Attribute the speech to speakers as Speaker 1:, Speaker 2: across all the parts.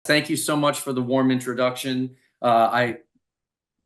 Speaker 1: Thank you so much for the warm introduction. I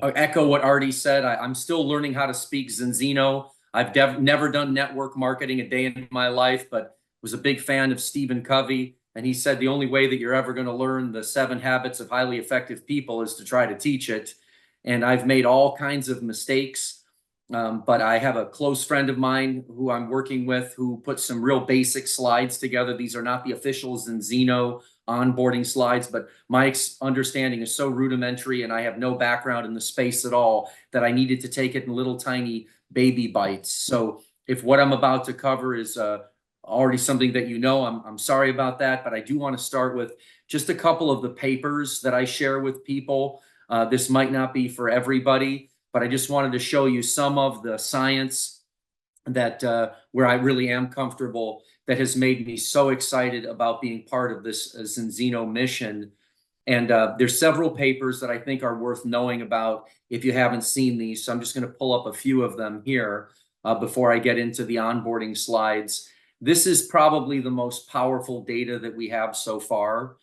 Speaker 1: echo what Artie said. I'm still learning how to speak Zinzino. I've never done network marketing a day in my life, but was a big fan of Stephen Covey. And he said the only way that you're ever going to learn the 7 habits of highly effective people is to try to teach it. And I've made all kinds of mistakes. But I have a close friend of mine who I'm working with who put some real basic slides together. These are not the official Zinzino onboarding slides, but my understanding is so rudimentary and I have no background in the space at all that I needed to take it in little tiny baby bites. So if what I'm about to cover is already something that you know, I'm sorry about that, but I do want to start with just a couple of the papers that I share with people. This might not be for everybody, but I just wanted to show you some of the science that where I really am comfortable that has made me so excited about being part of this Zinzino mission. And there's several papers that I think are worth knowing about if you haven't seen these. So I'm just going to pull up a few of them here before I get into the onboarding slides. This is probably the most powerful data that we have so far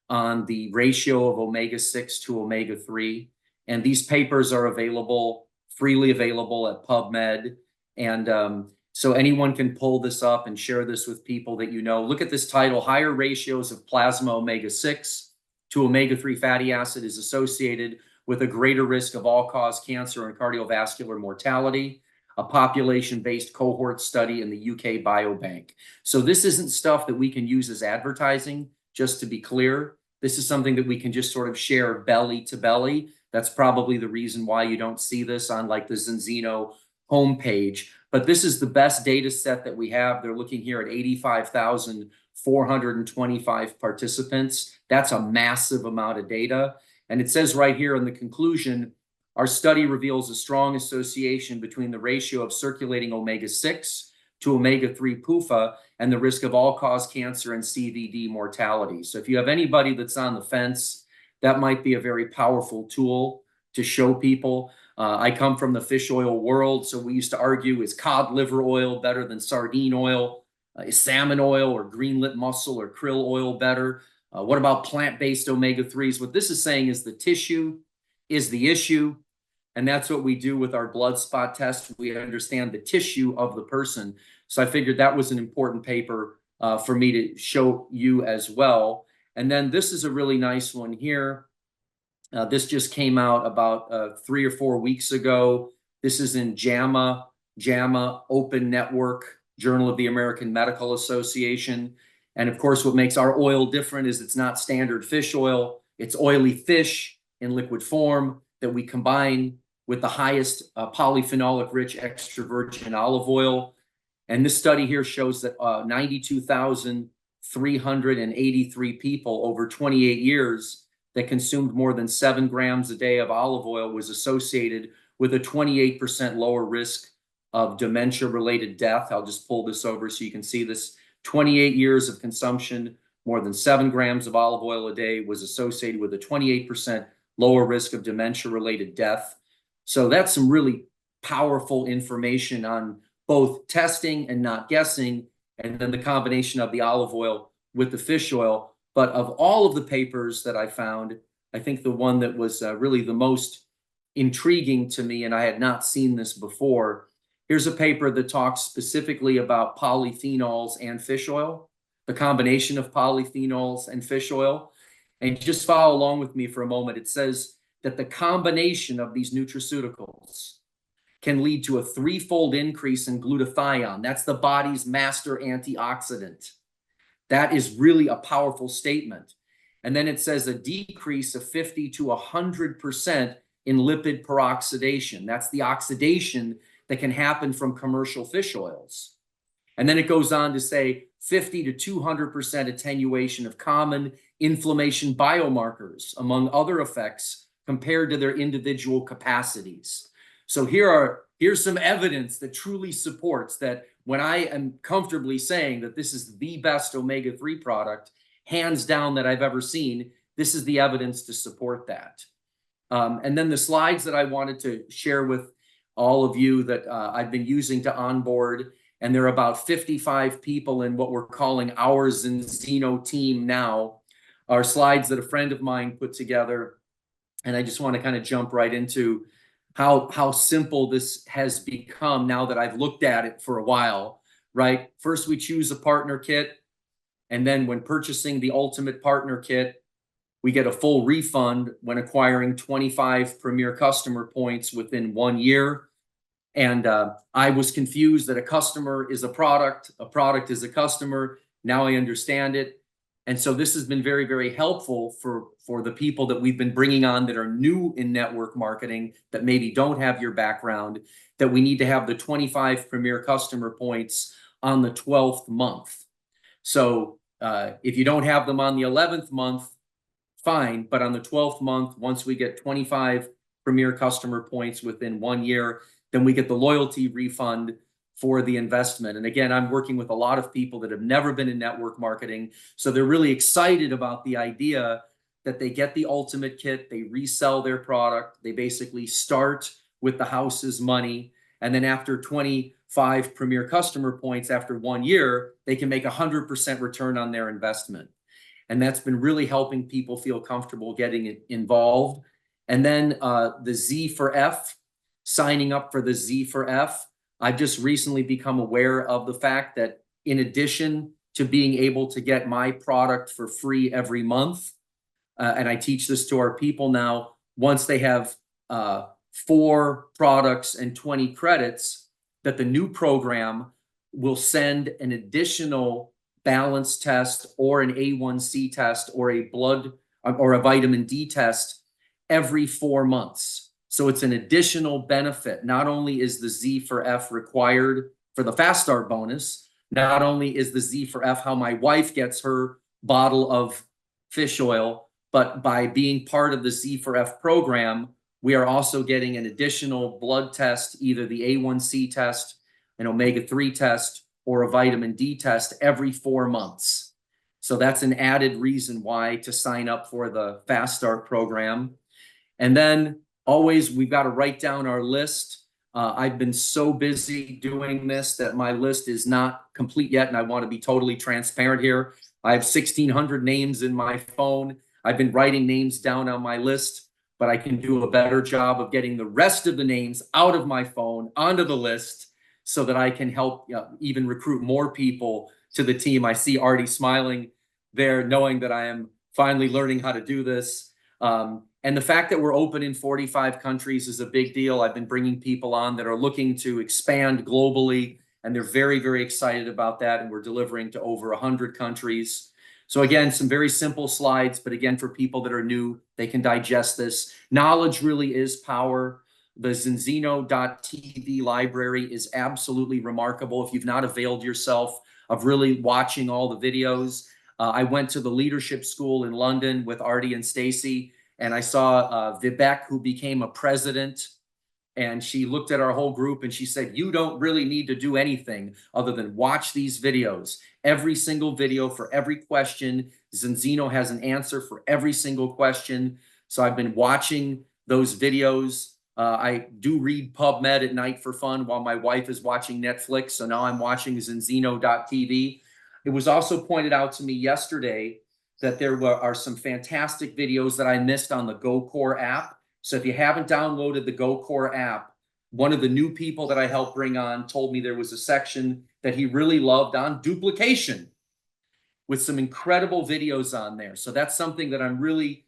Speaker 1: on the ratio of omega-6 to omega-3. And these papers are available, freely available at PubMed. And so anyone can pull this up and share this with people that you know. Look at this title: higher ratios of plasma omega-6 to omega-3 fatty acid is associated with a greater risk of all-cause cancer and cardiovascular mortality, a population-based cohort study in the UK Biobank. So this isn't stuff that we can use as advertising, just to be clear. This is something that we can just sort of share belly to belly. That's probably the reason why you don't see this on like the Zinzino homepage. But this is the best data set that we have. They're looking here at 85,425 participants. That's a massive amount of data. And it says right here in the conclusion, our study reveals a strong association between the ratio of circulating omega-6 to omega-3 PUFA and the risk of all-cause cancer and CVD mortality. So if you have anybody that's on the fence, that might be a very powerful tool to show people. I come from the fish oil world, so we used to argue, is cod liver oil better than sardine oil? Is salmon oil or greenlet mussel or krill oil better? What about plant-based omega-3s? What this is saying is the tissue is the issue, and that's what we do with our blood spot test. We understand the tissue of the person. So I figured that was an important paper for me to show you as well. And then this is a really nice one here. This just came out about 3 or 4 weeks ago. This is in JAMA Open Network, Journal of the American Medical Association. And of course, what makes our oil different is it's not standard fish oil. It's oily fish in liquid form that we combine with the highest polyphenolic rich extra virgin olive oil. And this study here shows that 92,383 people over 28 years that consumed more than 7 grams a day of olive oil was associated with a 28% lower risk of dementia-related death. I'll just pull this over so you can see this. 28 years of consumption, more than 7 grams of olive oil a day was associated with a 28% lower risk of dementia-related death. So that's some really powerful information on both testing and not guessing, and then the combination of the olive oil with the fish oil. But of all of the papers that I found, I think the one that was really the most intriguing to me, and I had not seen this before, here's a paper that talks specifically about polyphenols and fish oil, the combination of polyphenols and fish oil. And just follow along with me for a moment. It says that the combination of these nutraceuticals can lead to a 3-fold increase in glutathione. That's the body's master antioxidant. That is really a powerful statement. And then it says a decrease of 50 to 100% in lipid peroxidation. That's the oxidation that can happen from commercial fish oils. And then it goes on to say 50 to 200% attenuation of common inflammation biomarkers, among other effects, compared to their individual capacities. So here's some evidence that truly supports that when I am comfortably saying that this is the best omega-3 product, hands down, that I've ever seen, this is the evidence to support that. And then the slides that I wanted to share with all of you that I've been using to onboard, and there are about 55 people in what we're calling our Zinzino team now. are slides that a friend of mine put together. And I just want to kind of jump right into how simple this has become now that I've looked at it for a while, right? First, we choose a partner kit. And then when purchasing the ultimate partner kit, we get a full refund when acquiring 25 premier customer points within 1 year. And I was confused that a customer is a product is a customer. Now I understand it. And so this has been very, very helpful for the people that we've been bringing on that are new in network marketing, that maybe don't have your background, that we need to have the 25 premier customer points on the 12th month. So if you don't have them on the 11th month, fine. But on the 12th month, once we get 25 premier customer points within 1 year, then we get the loyalty refund for the investment. And again, I'm working with a lot of people that have never been in network marketing. So they're really excited about the idea that they get the ultimate kit, they resell their product, they basically start with the house's money. And then after 25 premier customer points, after 1 year, they can make 100% return on their investment. And that's been really helping people feel comfortable getting involved. And then the Z for F, signing up for the Z for F. I've just recently become aware of the fact that in addition to being able to get my product for free every month, and I teach this to our people now, once they have 4 products and 20 credits, that the new program will send an additional balance test or an A1C test or a blood or a vitamin D test every 4 months. So it's an additional benefit. Not only is the Z for F required for the Fast Start bonus, not only is the Z for F how my wife gets her bottle of fish oil, but by being part of the Z for F program, we are also getting an additional blood test, either the A1C test, an omega-3 test, or a vitamin D test every 4 months. So that's an added reason why to sign up for the Fast Start program. And then always, we've got to write down our list. I've been so busy doing this that my list is not complete yet, and I want to be totally transparent here. I have 1,600 names in my phone. I've been writing names down on my list, but I can do a better job of getting the rest of the names out of my phone onto the list so that I can help even recruit more people to the team. I see Artie smiling there, knowing that I am finally learning how to do this. And the fact that we're open in 45 countries is a big deal. I've been bringing people on that are looking to expand globally, and they're very, very excited about that. And we're delivering to over 100 countries. So again, some very simple slides, but again, for people that are new, they can digest this. Knowledge really is power. The Zinzino.tv library is absolutely remarkable. If you've not availed yourself of really watching all the videos, I went to the leadership school in London with Artie and Stacy, and I saw Vivek, who became a president, and she looked at our whole group and she said, you don't really need to do anything other than watch these videos. Every single video for every question, Zinzino has an answer for every single question. So I've been watching those videos. I do read PubMed at night for fun while my wife is watching Netflix. So now I'm watching Zinzino.tv. It was also pointed out to me yesterday that there are some fantastic videos that I missed on the GoCore app. So if you haven't downloaded the GoCore app, one of the new people that I helped bring on told me there was a section that he really loved on duplication with some incredible videos on there. So that's something that I'm really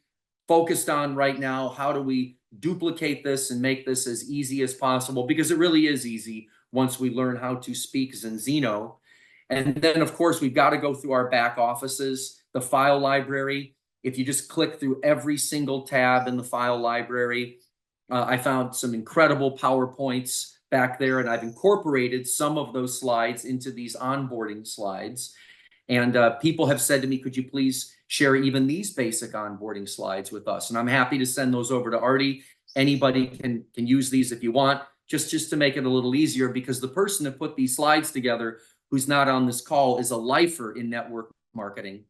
Speaker 1: focused on right now. How do we duplicate this and make this as easy as possible? Because it really is easy once we learn how to speak Zinzino. And then, of course, we've got to go through our back offices. The file library, if you just click through every single tab in the file library, I found some incredible PowerPoints back there, and I've incorporated some of those slides into these onboarding slides. And people have said to me, could you please share even these basic onboarding slides with us? And I'm happy to send those over to Artie. Anybody can use these if you want, just to make it a little easier, because the person that put these slides together, who's not on this call, is a lifer in network marketing,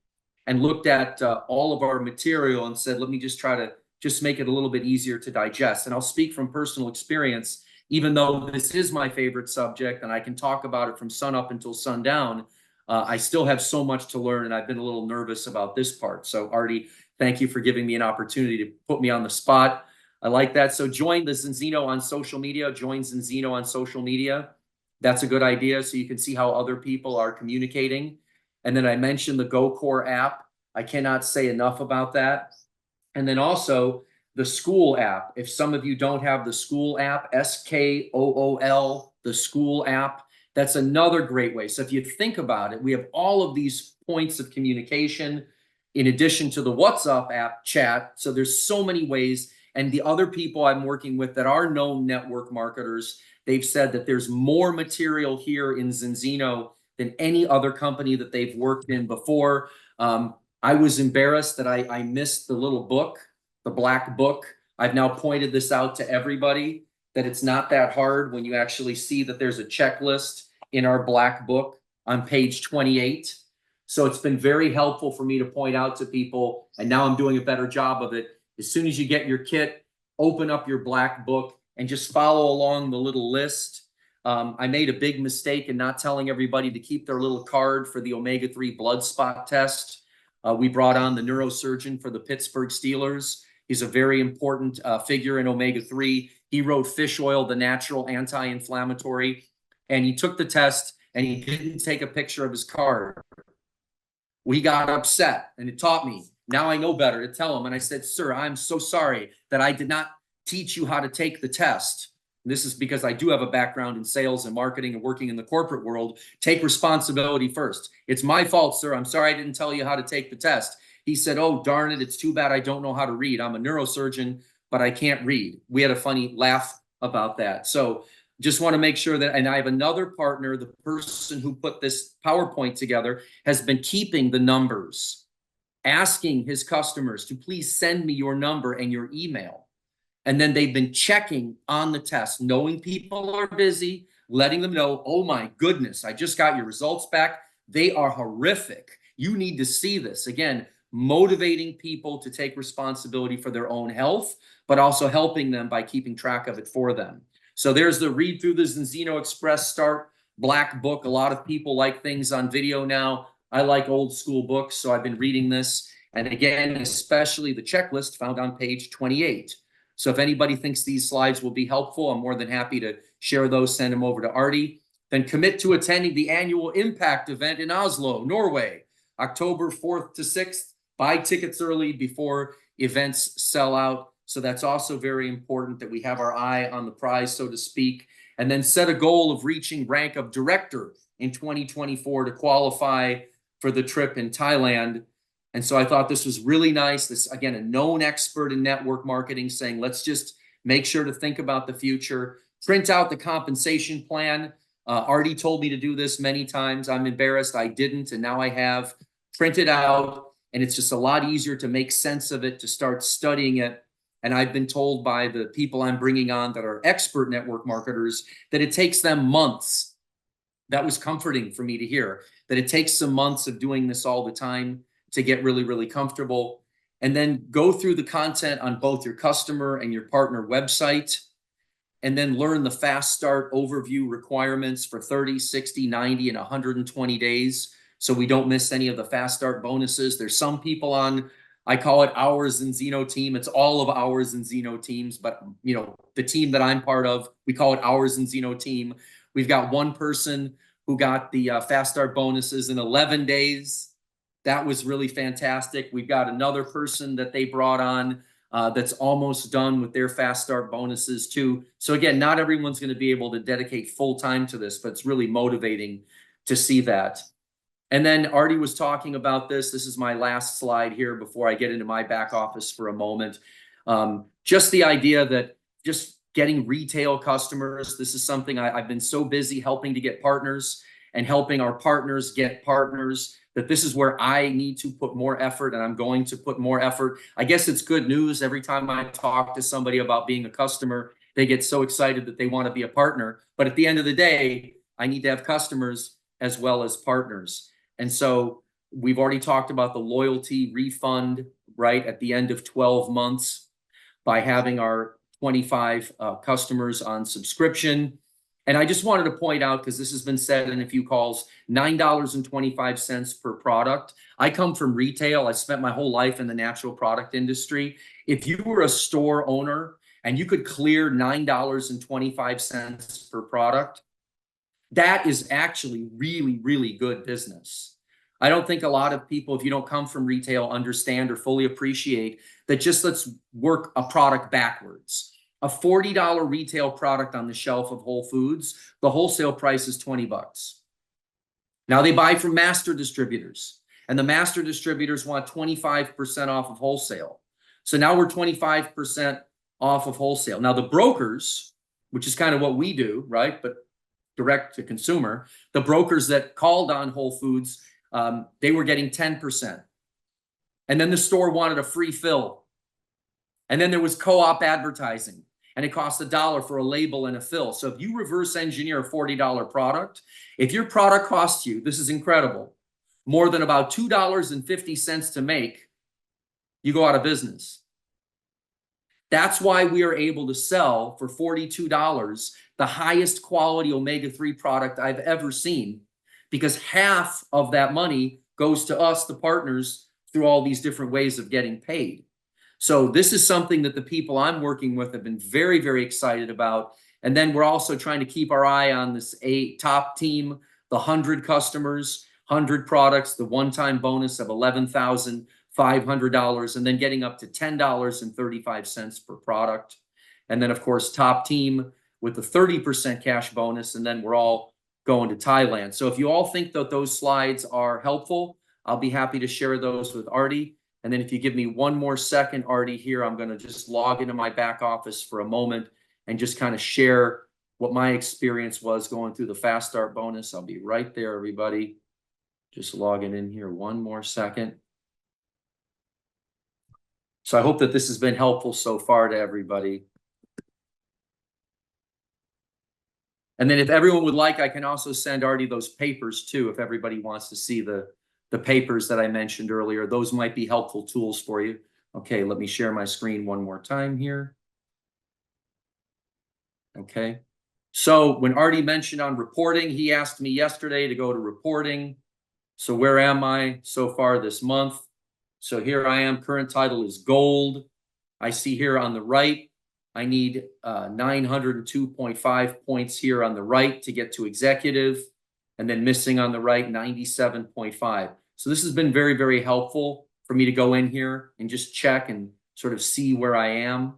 Speaker 1: and looked at all of our material and said, let me just try to just make it a little bit easier to digest. And I'll speak from personal experience, even though this is my favorite subject and I can talk about it from sun up until sundown. I still have so much to learn, and I've been a little nervous about this part. So Artie, thank you for giving me an opportunity to put me on the spot. I like that. So join the Zinzino on social media. Join Zinzino on social media. That's a good idea. So you can see how other people are communicating. And then I mentioned the GoCore app. I cannot say enough about that. And then also the school app. If some of you don't have the school app, SKOOL, the school app, that's another great way. So if you think about it, we have all of these points of communication in addition to the WhatsApp app chat. So there's so many ways. And the other people I'm working with that are known network marketers, they've said that there's more material here in Zinzino than any other company that they've worked in before. I was embarrassed that I missed the little book, the black book. I've now pointed this out to everybody, that it's not that hard when you actually see that there's a checklist in our black book on page 28. So it's been very helpful for me to point out to people, and now I'm doing a better job of it. As soon as you get your kit, open up your black book and just follow along the little list. I made a big mistake in not telling everybody to keep their little card for the omega-3 blood spot test. We brought on the neurosurgeon for the Pittsburgh Steelers. He's a very important figure in omega-3. He wrote Fish Oil, the natural anti-inflammatory, and he took the test and he didn't take a picture of his card. We got upset, and it taught me. Now I know better to tell him. And I said, sir, I'm so sorry that I did not teach you how to take the test. And this is because I do have a background in sales and marketing and working in the corporate world. Take responsibility first. It's my fault, sir. I'm sorry I didn't tell you how to take the test. He said, oh, darn it. It's too bad I don't know how to read. I'm a neurosurgeon, but I can't read. We had a funny laugh about that. So just want to make sure that, and I have another partner, the person who put this PowerPoint together has been keeping the numbers, asking his customers to please send me your number and your email. And then they've been checking on the test, knowing people are busy, letting them know, oh my goodness, I just got your results back. They are horrific. You need to see this. Again, motivating people to take responsibility for their own health, but also helping them by keeping track of it for them. So there's the read through the Zinzino Express Start black book. A lot of people like things on video now. I like old school books, so I've been reading this. And again, especially the checklist found on page 28. So if anybody thinks these slides will be helpful, I'm more than happy to share those, send them over to Artie. Then commit to attending the annual Impact event in Oslo, Norway, October 4th to 6th. Buy tickets early before events sell out. So that's also very important that we have our eye on the prize, so to speak, and then set a goal of reaching rank of director in 2024 to qualify for the trip in Thailand. And so I thought this was really nice. This, again, a known expert in network marketing saying, let's just make sure to think about the future. Print out the compensation plan. Artie told me to do this many times. I'm embarrassed I didn't, and now I have. Print it out, and it's just a lot easier to make sense of it, to start studying it. And I've been told by the people I'm bringing on that are expert network marketers that it takes them months. That was comforting for me to hear, that it takes some months of doing this all the time to get really, really comfortable. And then go through the content on both your customer and your partner website, and then learn the fast start overview requirements for 30, 60, 90, and 120 days. So we don't miss any of the fast start bonuses. There's some people on, I call it our Zinzino team. It's all of our Zinzino teams, but you know, the team that I'm part of, we call it our Zinzino team. We've got one person who got the fast start bonuses in 11 days. That was really fantastic. We've got another person that they brought on that's almost done with their fast start bonuses too. So again, not everyone's going to be able to dedicate full time to this, but it's really motivating to see that. And then Artie was talking about this. This is my last slide here before I get into my back office for a moment. Just the idea that just getting retail customers, this is something I've been so busy helping to get partners and helping our partners get partners, that this is where I need to put more effort, and I'm going to put more effort. I guess it's good news. Every time I talk to somebody about being a customer, they get so excited that they want to be a partner. But at the end of the day, I need to have customers as well as partners. And so we've already talked about the loyalty refund, right, at the end of 12 months by having our 25 customers on subscription. And I just wanted to point out, because this has been said in a few calls, $9.25 per product. I come from retail. I spent my whole life in the natural product industry. If you were a store owner and you could clear $9.25 per product, that is actually really, really good business. I don't think a lot of people, if you don't come from retail, understand or fully appreciate that. Just let's work a product backwards. A $40 retail product on the shelf of Whole Foods, the wholesale price is 20 bucks. Now they buy from master distributors, and the master distributors want 25% off of wholesale. So now we're 25% off of wholesale. Now the brokers, which is kind of what we do, right? But direct to consumer, the brokers that called on Whole Foods, they were getting 10%. And then the store wanted a free fill. And then there was co-op advertising, and it cost $1 for a label and a fill. So if you reverse engineer a $40 product, if your product costs you, this is incredible, more than about $2.50 to make, you go out of business. That's why we are able to sell for $42 the highest quality omega-3 product I've ever seen, because half of that money goes to us, the partners, through all these different ways of getting paid. So this is something that the people I'm working with have been very, very excited about. And then we're also trying to keep our eye on this top team, the 100 customers, 100 products, the one-time bonus of $11,500, and then getting up to $10.35 per product. And then, of course, top team with the 30% cash bonus, and then we're all going to Thailand. So if you all think that those slides are helpful, I'll be happy to share those with Artie. And then if you give me one more second, Artie, here, I'm going to just log into my back office for a moment and just kind of share what my experience was going through the Fast Start bonus. I'll be right there, everybody. Just logging in here one more second. So I hope that this has been helpful so far to everybody. And then if everyone would like, I can also send Artie those papers too, if everybody wants to see the papers that I mentioned earlier. Those might be helpful tools for you. Okay, let me share my screen one more time here. Okay, so when Artie mentioned on reporting, he asked me yesterday to go to reporting. So where am I so far this month? So here I am, current title is gold. I see here on the right, I need 902.5 points here on the right to get to executive, and then missing on the right, 97.5. So this has been very, very helpful for me to go in here and just check and sort of see where I am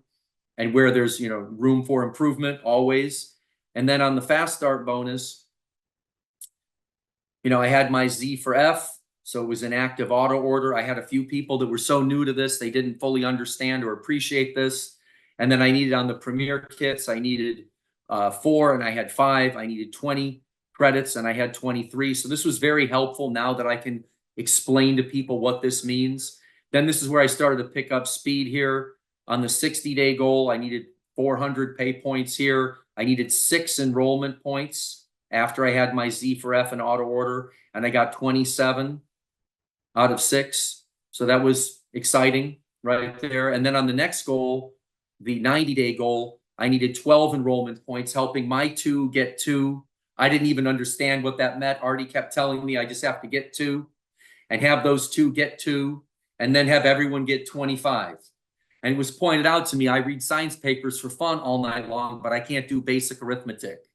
Speaker 1: and where there's, you know, room for improvement always. And then on the Fast Start bonus, you know, I had my Z for F. So it was an active auto order. I had a few people that were so new to this, they didn't fully understand or appreciate this. And then I needed on the Premier kits, I needed 4 and I had 5. I needed 20 credits and I had 23. So this was very helpful now that I can explain to people what this means. Then this is where I started to pick up speed here. On the 60-day goal, I needed 400 pay points here. I needed 6 enrollment points after I had my Z for F and auto order, and I got 27 out of 6. So that was exciting right there. And then on the next goal, the 90-day goal, I needed 12 enrollment points, helping my 2 get 2. I didn't even understand what that meant. Artie kept telling me I just have to get 2 and have those 2 get 2 and then have everyone get 25. And it was pointed out to me, I read science papers for fun all night long, but I can't do basic arithmetic.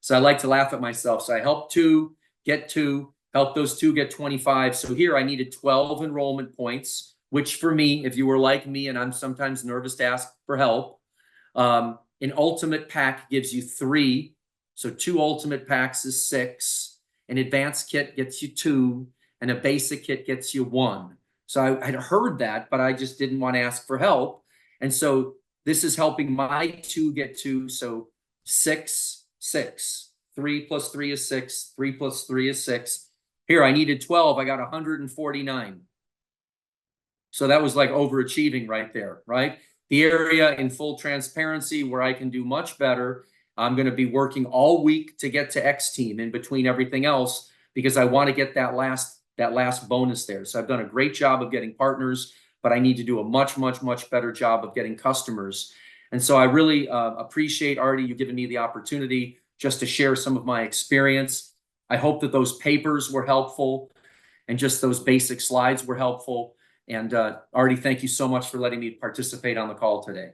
Speaker 1: So I like to laugh at myself. So I helped 2 get 2, help those 2 get 25. So here I needed 12 enrollment points, which for me, if you were like me, and I'm sometimes nervous to ask for help, an ultimate pack gives you 3. So 2 ultimate packs is 6. An advanced kit gets you 2, and a basic kit gets you 1. So I had heard that, but I just didn't want to ask for help. And so this is helping my 2 get 2. So 6, 6. 3 plus 3 is 6. 3 plus 3 is 6. Here I needed 12. I got 149. So that was like overachieving right there, right? The area in full transparency where I can do much better. I'm going to be working all week to get to X team in between everything else, because I want to get that last bonus there. So I've done a great job of getting partners, but I need to do a much, much, much better job of getting customers. And so I really appreciate, Artie, you giving me the opportunity just to share some of my experience. I hope that those papers were helpful and just those basic slides were helpful. And Artie, thank you so much for letting me participate on the call today.